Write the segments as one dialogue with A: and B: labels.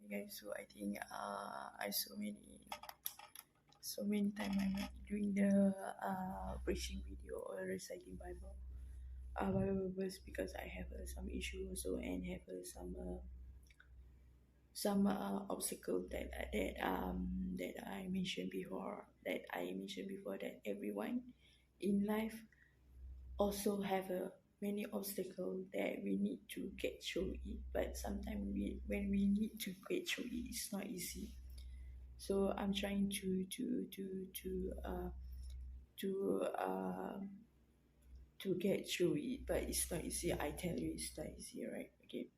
A: guys, so I think I so many time I'm not doing the preaching video or reciting Bible verse because I have some issue also and have some obstacle that I mentioned before that everyone in life also have many obstacles that we need to get through it, but sometimes when we need to get through it, it's not easy. So I'm trying to get through it, but it's not easy. I tell you, it's not easy, right? Okay.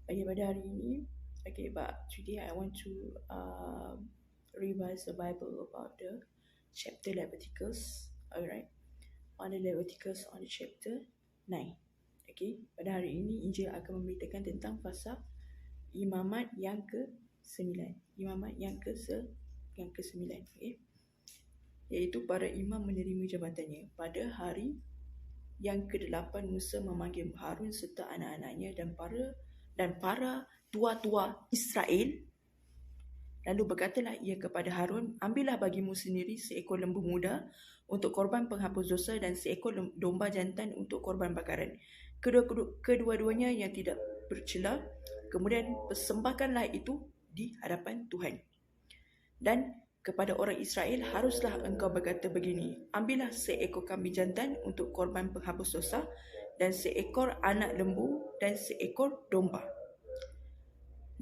A: Pada hari ini, okay, but today I want to revise the Bible about the chapter Leviticus. Alright, on the Leviticus on the chapter 9. Okay, pada hari ini Injil akan memberitakan tentang fasa imamat yang ke-9. Imamat yang ke-9, okay? Iaitu para imam menerima jabatannya. Pada hari yang ke-8 Musa memanggil Harun serta anak-anaknya dan para tua-tua Israel. Lalu berkatalah ia kepada Harun, ambillah bagimu sendiri seekor lembu muda untuk korban penghapus dosa dan seekor domba jantan untuk korban bakaran. Kedua-duanya yang tidak bercela. Kemudian persembahkanlah itu di hadapan Tuhan. Dan kepada orang Israel haruslah engkau berkata begini, ambillah seekor kambing jantan untuk korban penghapus dosa dan seekor anak lembu dan seekor domba.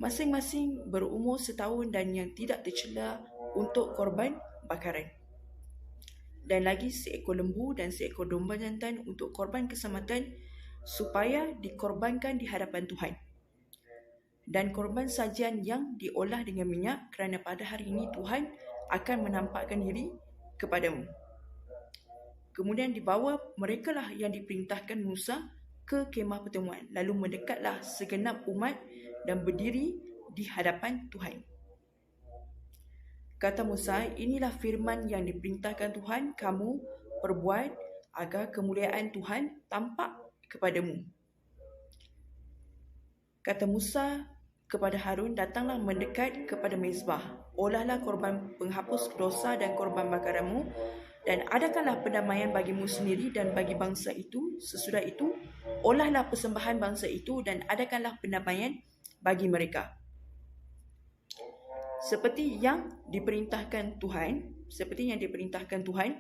A: Masing-masing berumur setahun dan yang tidak tercela untuk korban bakaran. Dan lagi seekor lembu dan seekor domba jantan untuk korban keselamatan supaya dikorbankan di hadapan Tuhan. Dan korban sajian yang diolah dengan minyak kerana pada hari ini Tuhan akan menampakkan diri kepadamu. Kemudian dibawa merekalah yang diperintahkan Musa ke kemah pertemuan. Lalu mendekatlah segenap umat dan berdiri di hadapan Tuhan. Kata Musa, inilah firman yang diperintahkan Tuhan kamu perbuat agar kemuliaan Tuhan tampak kepadamu. Kata Musa kepada Harun, datanglah mendekat kepada mezbah. Olahlah korban penghapus dosa dan korban bakaranmu dan adakanlah pendamaian bagimu sendiri dan bagi bangsa itu. Sesudah itu, olahlah persembahan bangsa itu dan adakanlah pendamaian bagi mereka. Seperti yang diperintahkan Tuhan,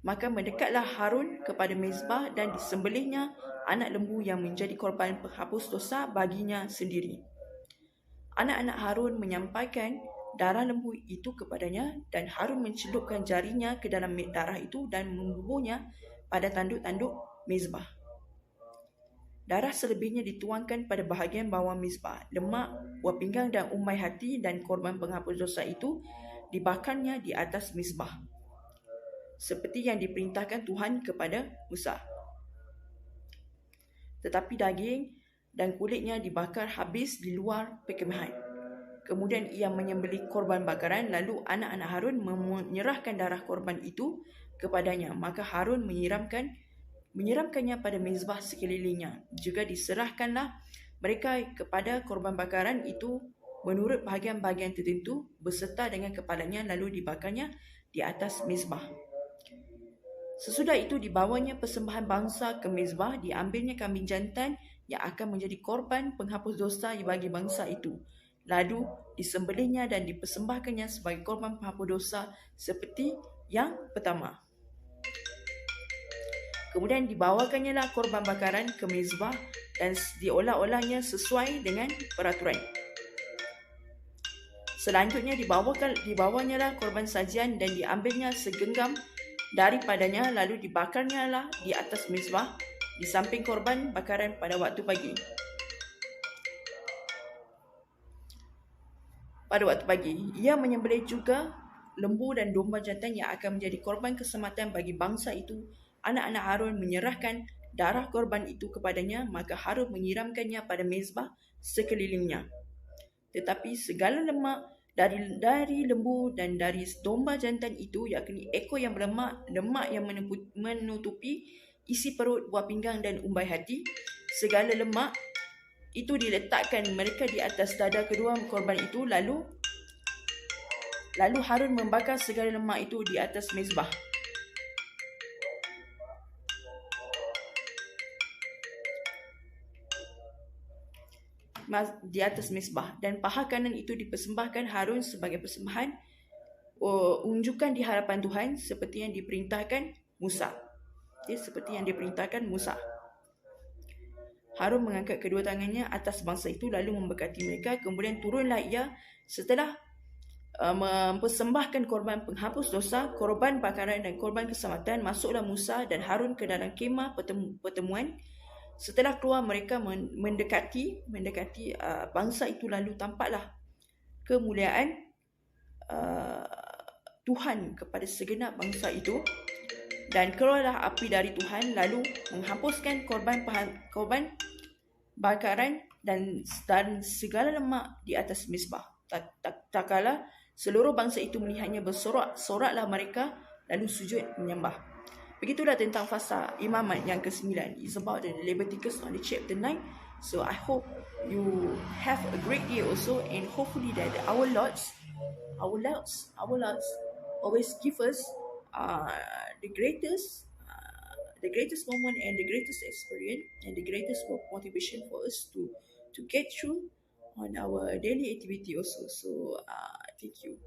A: maka mendekatlah Harun kepada mezbah dan disembelihnya anak lembu yang menjadi korban penghapus dosa baginya sendiri. Anak-anak Harun menyampaikan darah lembu itu kepadanya dan Harun mencelupkan jarinya ke dalam darah itu dan membubuhnya pada tanduk-tanduk mezbah. Darah selebihnya dituangkan pada bahagian bawah mezbah. Lemak, buah pinggang dan umai hati dan korban penghapus dosa itu dibakarnya di atas mezbah, seperti yang diperintahkan Tuhan kepada Musa. Tetapi daging dan kulitnya dibakar habis di luar perkemahan. Kemudian ia menyembelih korban bakaran, lalu anak-anak Harun menyerahkan darah korban itu kepadanya. Maka Harun menyiramkannya pada mezbah sekelilingnya. Juga diserahkanlah mereka kepada korban bakaran itu menurut bahagian-bahagian tertentu beserta dengan kepalanya, lalu dibakarnya di atas mezbah. Sesudah itu dibawanya persembahan bangsa ke mezbah, diambilnya kambing jantan yang akan menjadi korban penghapus dosa bagi bangsa itu. Lalu disembelihnya dan dipersembahkannya sebagai korban penghapus dosa seperti yang pertama. Kemudian dibawakannya lah korban bakaran ke mezbah dan diolah-olahnya sesuai dengan peraturan. Selanjutnya dibawanya lah korban sajian dan diambilnya segenggam daripadanya, lalu dibakarnya lah di atas mezbah di samping korban bakaran pada waktu pagi. Pada waktu pagi, ia menyembelih juga lembu dan domba jantan yang akan menjadi korban keselamatan bagi bangsa itu. Anak-anak Harun menyerahkan darah korban itu kepadanya, maka Harun menyiramkannya pada mezbah sekelilingnya. Tetapi segala lemak dari lembu dan dari domba jantan itu, yakni ekor yang berlemak, lemak yang menutupi isi perut, buah pinggang dan umbai hati, segala lemak itu diletakkan mereka di atas dada kedua korban itu, lalu Harun membakar segala lemak itu di atas mezbah. Di atas mezbah, dan paha kanan itu dipersembahkan Harun sebagai persembahan unjukan di hadapan Tuhan seperti yang diperintahkan Musa. Seperti yang diperintahkan Musa. Harun mengangkat kedua tangannya atas bangsa itu lalu memberkati mereka. Kemudian turunlah ia setelah mempersembahkan korban penghapus dosa, korban bakaran dan korban keselamatan. Masuklah Musa dan Harun ke dalam kemah pertemuan. Setelah keluar mereka mendekati bangsa itu, lalu tampaklah kemuliaan Tuhan kepada segenap bangsa itu, dan keluarlah api dari Tuhan lalu menghapuskan korban bakaran dan segala lemak di atas mezbah. Tak kala seluruh bangsa itu melihatnya, bersorak-soraklah mereka lalu sujud menyembah. Begitulah tentang fasa imamat yang ke-9. It's about the Leviticus on the chapter 9. So I hope you have a great day also, and hopefully that our Lords always give us the greatest moment and the greatest experience and the greatest motivation for us to get through on our daily activity also. So thank you.